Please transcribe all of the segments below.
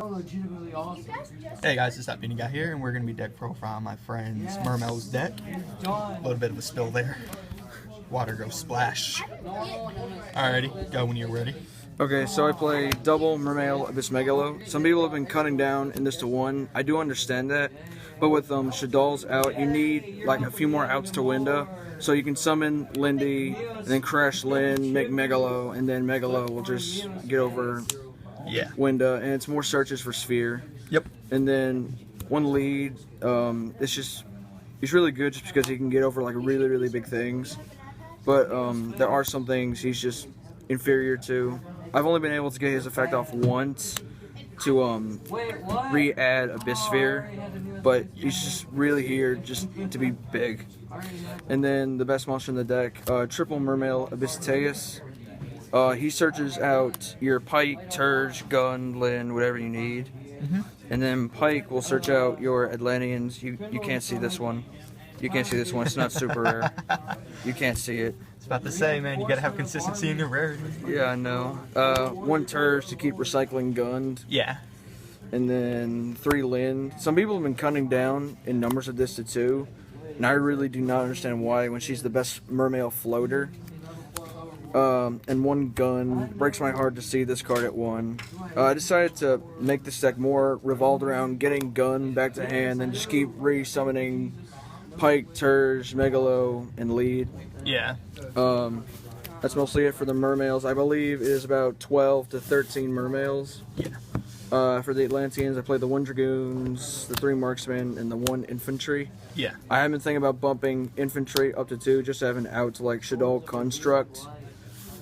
legitimately awesome. Hey guys, it's that Beanie Guy here, and we're going to be deck profiling my friend's Mermail's deck. A little bit of a spill there. Water goes splash. Alrighty, go when you're ready. Okay, so I play double Mermail Abyss Megalo. Some people have been cutting down in this to 1. I do understand that, but with Shadal's out, you need like a few more outs to Winda. So you can summon Lindy, and then crash Lynn, make Megalo, and then Megalo will just get over Winda, and it's more searches for Sphere. Yep. And then one lead, he's really good just because he can get over like really big things. But there are some things he's just inferior to. I've only been able to get his effect off once to re-add Abyss Sphere, but he's just really here just to be big. And then the best monster in the deck, triple Mermail Abyss Teus. He searches out your Pike, Turge, Gun, Lyn, whatever you need. And then Pike will search out your Atlanteans. You can't see this one. You can't see this one. It's not super rare. You can't see it. It's about to say, man, you gotta have consistency in your rarity. Yeah, I know. 1 Turge to keep recycling gunned. Yeah. And then 3 Lyn. Some people have been cutting down in numbers of this to 2. And I really do not understand why when she's the best Mermail floater. And 1 Gun. Breaks my heart to see this card at 1. I decided to make this deck more revolved around getting Gun back to hand and just keep re-summoning Pike, Turge, Megalo, and Lead. Yeah. That's mostly it for the Mermails. I believe it is about 12 to 13 Mermails. Yeah. For the Atlanteans, I played the 1 Dragoons, the 3 Marksmen, and the 1 Infantry. Yeah. I have been thinking about bumping Infantry up to 2, just to have an out to like Shadal Construct.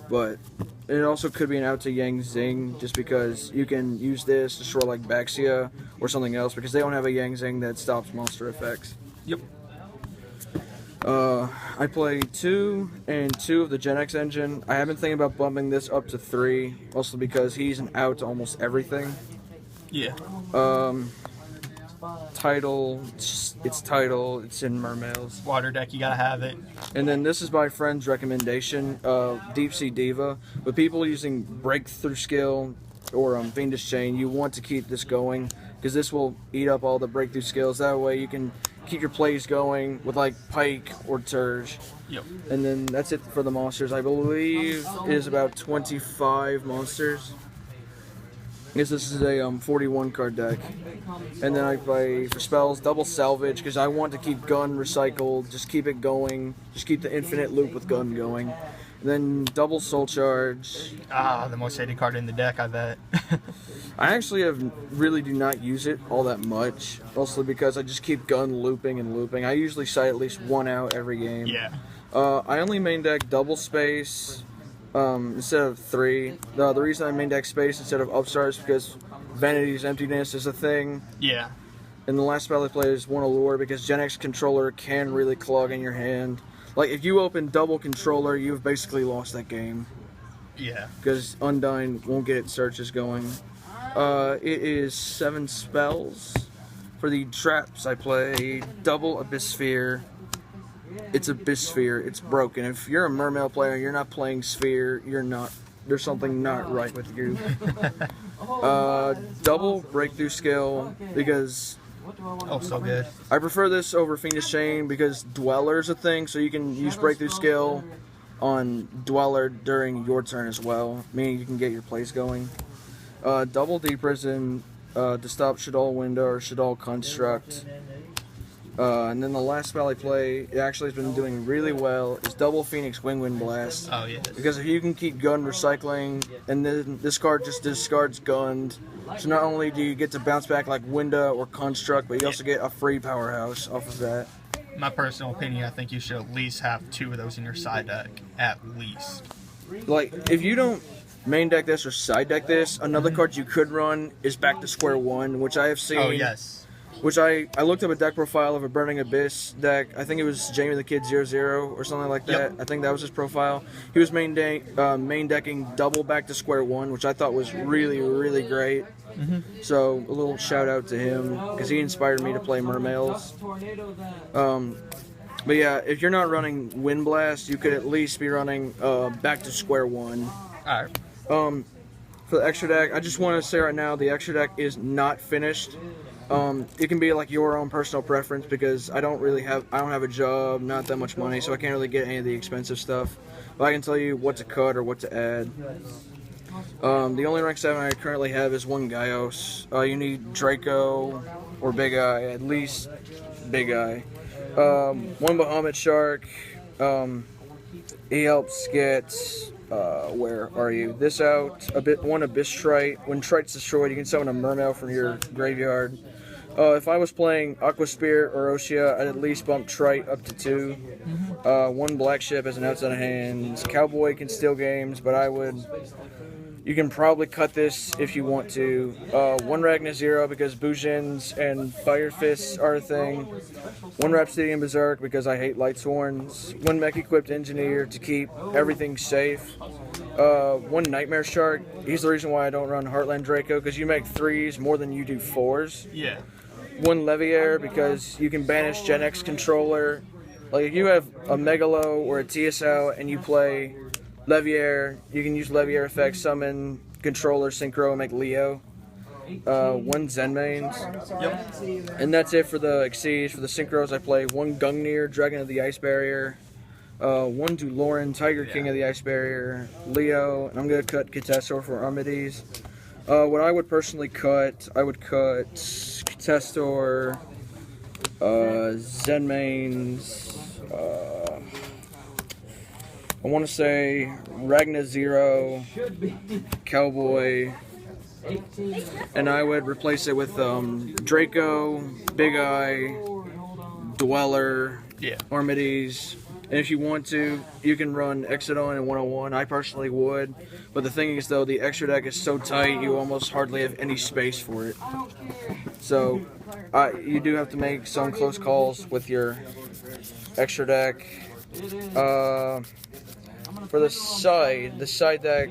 But it also could be an out to Yang Zing, just because you can use this to destroy like Baxia or something else, because they don't have a Yang Zing that stops monster effects. Yep. I play 2 and 2 of the Gen X engine. I have been thinking about bumping this up to 3, also because he's an out to almost everything. Yeah. Title, it's title, it's in Mermails. Water deck, you gotta have it. And then this is my friend's recommendation, Deep Sea Diva. But people using Breakthrough Skill or Fiendish Chain, you want to keep this going, because this will eat up all the breakthrough skills. That way you can keep your plays going with like Pike or Turge. Yep. And then that's it for the monsters. I believe it is about 25 monsters. I guess this is a 41 card deck. And then I play for spells, double salvage, because I want to keep Gun recycled, just keep it going, just keep the infinite loop with Gun going. And then double soul charge. Ah, the most hated card in the deck, I bet. I actually really do not use it all that much, mostly because I just keep Gun looping and looping. I usually sight at least 1 out every game. Yeah. I only main deck double space instead of 3. The reason I main deck space instead of upstart is because Vanity's Emptiness is a thing. Yeah. And the last spell I play is 1 Allure, because Gen X controller can really clog in your hand. Like, if you open double controller, you've basically lost that game. Yeah. Because Undyne won't get its searches going. It is 7 spells. For the traps, I play double Abyss Sphere. It's Abyss Sphere. It's broken. If you're a Mermail player and you're not playing Sphere, you're not. There's something not right with you. Double Breakthrough Skill, because Oh, so good. I prefer this over Fiendish Chain because Dweller's a thing, so you can use Breakthrough Skill on Dweller during your turn as well, meaning you can get your plays going. Double Deep Prison to stop Shadal Window or Shadal Construct. And then the last spell I play, it actually has been doing really well, is double Phoenix Wind Blast. Oh, yeah. Because if you can keep Gun recycling, and then this card just discards Gunned, so not only do you get to bounce back like Winda or Construct, but you also get a free powerhouse off of that. My personal opinion, I think you should at least have 2 of those in your side deck. At least. Like, if you don't main deck this or side deck this, another card you could run is Back to Square One, which I have seen. Oh, yes. Which I looked up a deck profile of a Burning Abyss deck. I think it was Jamie the Kid 00 or something like that. Yep. I think that was his profile. He was main decking double Back to Square One, which I thought was really great. So a little shout out to him because he inspired me to play Mermails. But yeah, if you're not running Wind Blast, you could at least be running Back to Square One. Alright. For the extra deck, I just want to say right now, the extra deck is not finished. It can be like your own personal preference because I don't have a job, not that much money, so I can't really get any of the expensive stuff. But I can tell you what to cut or what to add. The only rank 7 I currently have is 1 Gaios. You need Draco or Big Eye, at least Big Eye. 1 Bahamut Shark. He helps get, where are you? This out. 1 Abyss Trite. When Trite's destroyed, you can summon a Mermail from your graveyard. If I was playing Aqua Spirit or Oshia, I'd at least bump Trite up to 2. 1 Black Ship as an outside of hands. Cowboy can steal games, but you can probably cut this if you want to. 1 Ragna Zero because Bujins and Fire Fists are a thing. 1 Rhapsodian Berserk because I hate Lightsworns. 1 Mech Equipped Engineer to keep everything safe. 1 Nightmare Shark. He's the reason why I don't run Heartland Draco because you make 3s more than you do 4s. Yeah. 1 Leviair because you can banish Gen X controller. Like if you have a Megalo or a TSL and you play Leviair, you can use Leviair effects, summon, controller, synchro, make Leo. 1 Zenmains. Yep. And that's it for the Exceeds. For the synchros, I play 1 Gungnir, Dragon of the Ice Barrier. 1 Duloran, Tiger King of the Ice Barrier. Leo, and I'm going to cut Catestor for Armides. What I would personally cut, I would cut Catestor, Zenmains, I want to say Ragna Zero, Cowboy, and I would replace it with Draco, Big Eye, Dweller, Armides. And if you want to, you can run Exodon and 101. I personally would. But the thing is, though, the extra deck is so tight, you almost hardly have any space for it. So, you do have to make some close calls with your extra deck. For the side deck,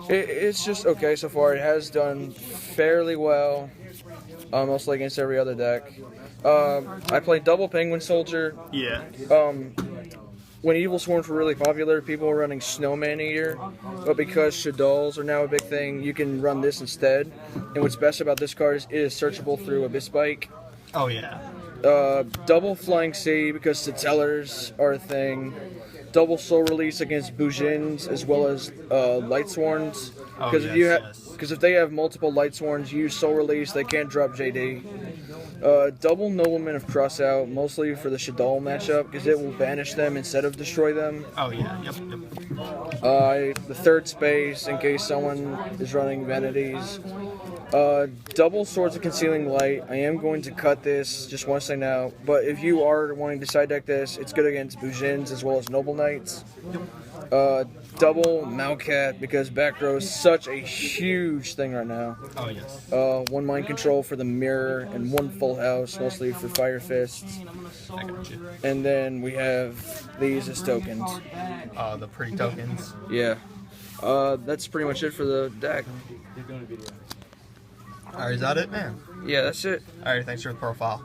it's just okay so far. It has done fairly well, mostly against every other deck. I played double Penguin Soldier. Yeah. When Evil Swarms were really popular, people were running Snowman Eater, but because Shaddolls are now a big thing, you can run this instead. And what's best about this card is it is searchable through Abyss Spike. Oh yeah. Double Flying Sea because Satellars are a thing. Double Soul Release against Bujins as well as Lightsworns. Because if they have multiple Lightsworns, you use Soul Release, they can't drop JD. Double Nobleman of Crossout, mostly for the Shaddol matchup, because it will banish them instead of destroy them. Oh yeah, yep. The 3rd space, in case someone is running Vanities. Double Swords of Concealing Light. I am going to cut this, just want to say now. But if you are wanting to side deck this, it's good against Bujins as well as Noble Knights. Double Malcat, because back row is such a huge thing right now. Oh yes. 1 Mind Control for the Mirror, and 1 Full House, mostly for Fire Fists. I got you. And then we have these as tokens. The pretty tokens. Yeah. That's pretty much it for the deck. Alright, is that it, man? Yeah, that's it. Alright, thanks for the profile.